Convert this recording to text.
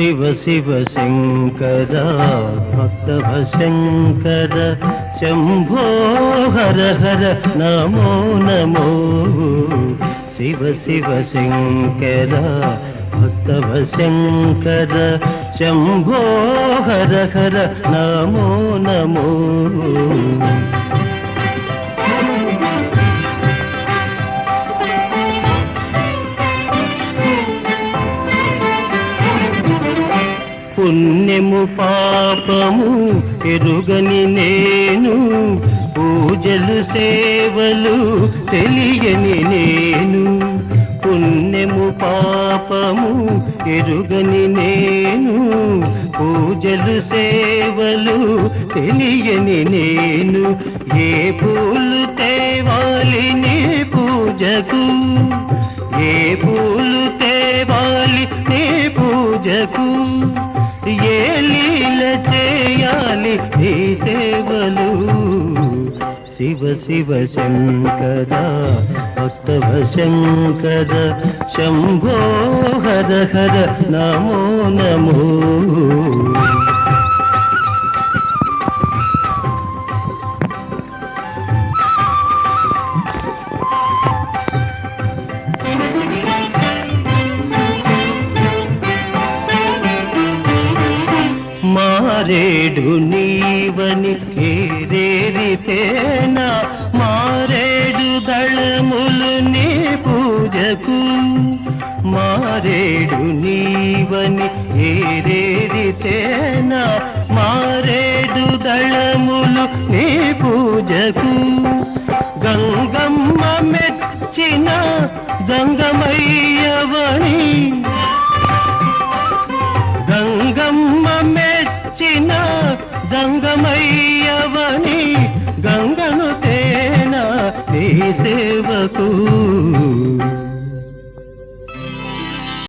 శివ శివ శంకర భక్తవ శంకర శంభో హర హర నమో నమో శివ శివ శంకర భక్తవ శంకర శంభో హర హర నమో నమో పుణ్యము పాపము ఎరుగని నేను పూజలు సేవలు తెలియని నేను పుణ్యము పాపము ఎరుగని నేను పూజలు సేవలు తెలియని నేను ఏ పూలు తేవాలి నీ పూజకు ఏ పూలు తేవాలి నీ పూజకు ఏ లీల చేయాలి నీ సేవలు శివ శివ శంకర భక్తవ శంకర శంభో హర హర నమో నమో మారేడు నీవని ఏరేరితేనా మారేడు దళములు నీ పూజకు మారేడు నీవని ఏరేరితేనా మారేడు దళములు నీ పూజకు గంగమ్మ మెచ్చిన గంగమయ్యవని గంగమ్మ మెచ్చిన గంగమయ్యవని గంగను తేనా నీ సేవకు